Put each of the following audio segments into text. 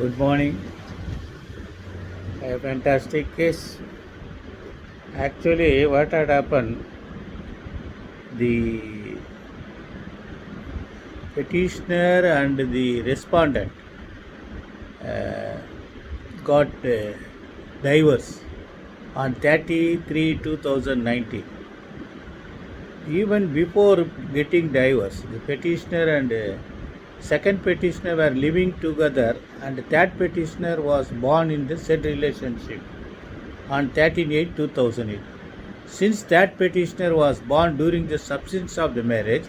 Good morning. A fantastic case. Actually, what had happened? The petitioner and the respondent uh, got divorce on 33 2019. Even before getting divorce, the petitioner and second petitioner were living together, and that petitioner was born in the said relationship on 13/8 2008. Since that petitioner was born during the substance of the marriage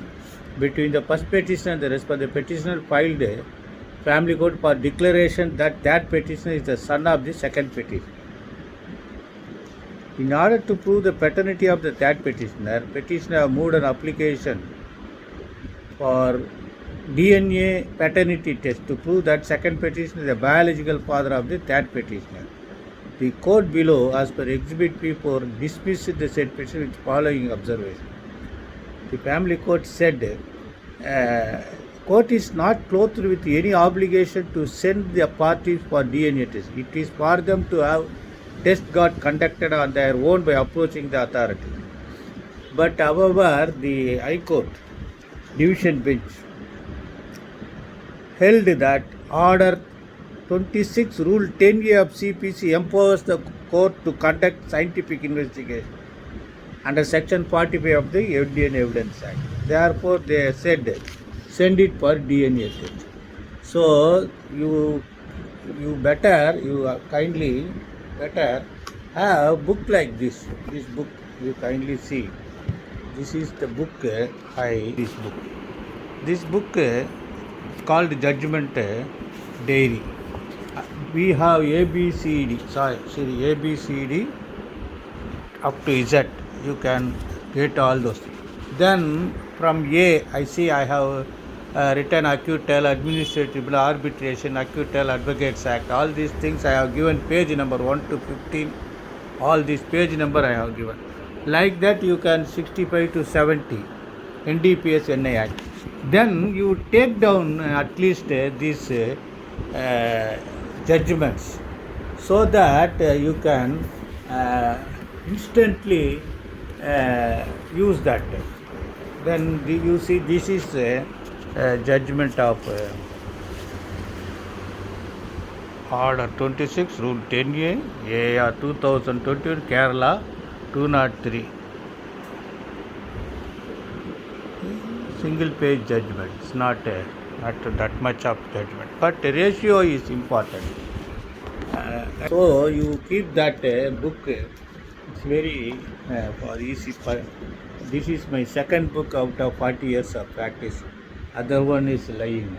between the first petitioner and the rest, the petitioner filed a family court for declaration that that petitioner is the son of the second petitioner. In order to prove the paternity of the third petitioner moved an application for DNA paternity test to prove that second petitioner is the biological father of the third petitioner. The court below, as per Exhibit P4, dismissed the said petition with following observation. The family court said, court is not clothed with any obligation to send the parties for DNA test. It is for them to have test got conducted on their own by approaching the authority. But however, the High Court Division Bench held that Order 26 Rule 10A of CPC empowers the court to conduct scientific investigation under Section 45 of the Indian Evidence Act. Therefore, they said send it for DNA test. So you kindly better have a book like this. This book you kindly see. This is the book. This book called Judgment Diary. We have ABCD up to Z. You can get all those. Then from A, I see I have written acquittal, administrative arbitration, acquittal, advocates act. All these things I have given page number 1 to 15. All these page number I have given. Like that you can 65 to 70 NDPS NI Act. Then you take down at least these judgments so that you can instantly use that. Then you see this is judgment of Order 26 Rule 10A AR 2021 Kerala 203. Single page judgment. It's not that much of judgment, but ratio is important. So you keep that book. It's very for easy. This is my second book out of 40 years of practice. Other one is lying.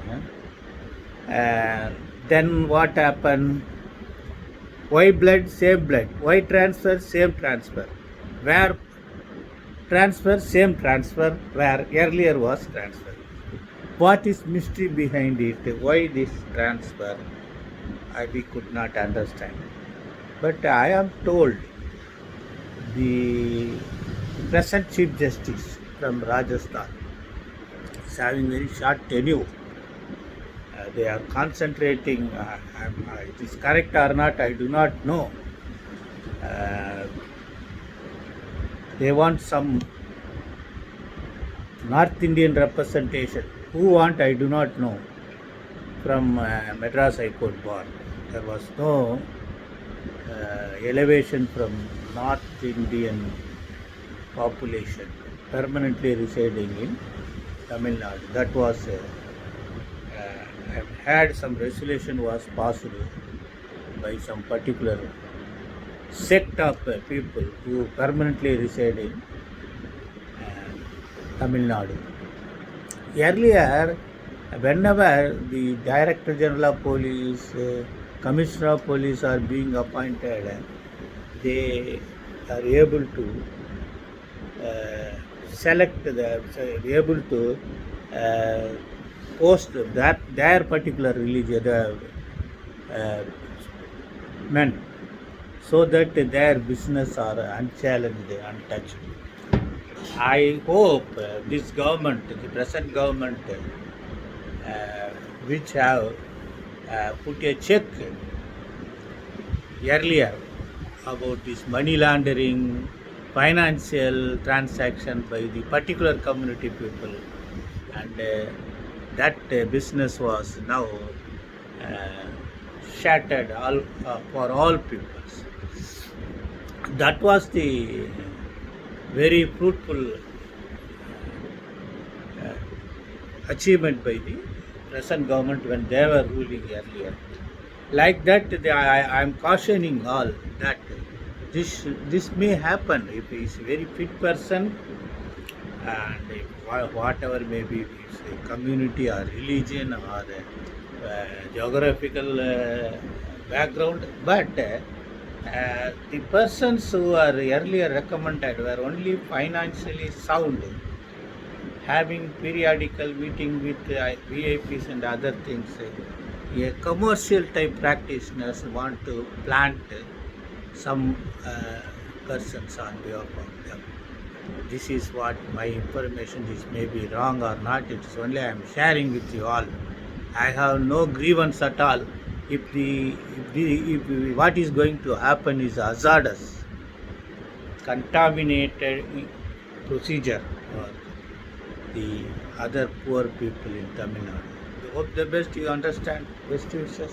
Then what happened? Why blood, same blood. Why transfer, same transfer. Where transfer, same transfer. Where earlier was transfer. What is mystery behind it? Why this transfer? We could not understand. But I am told the present Chief Justice from Rajasthan is having very short tenure. They are concentrating. It is correct or not, I do not know. They want some North Indian representation. Who want, I do not know. From Madras High Court Bar, there was no elevation from North Indian population permanently residing in Tamil Nadu. That was had some resolution was passed by some particular sect of people who permanently reside in Tamil Nadu. Earlier, whenever the Director General of Police, Commissioner of Police are being appointed, they are able to able to post that their particular religion men, so that their business are unchallenged, untouched. I hope this government, the present government, which have put a check earlier about this money laundering, financial transaction by the particular community people, and that business was now uh, shattered for all peoples. That was the very fruitful achievement by the present government when they were ruling earlier. Like that, I am cautioning all that this may happen if he is a very fit person, and if whatever may be his community or religion or geographical background, but the persons who are earlier recommended were only financially sound, having periodical meeting with VIPs and other things. A commercial type practitioners want to plant some persons on behalf of them. This is what my information is, may be wrong or not. It's only I am sharing with you all. I have no grievance at all. If what is going to happen is hazardous, contaminated procedure for the other poor people in Tamil Nadu. I hope the best you understand. Best wishes.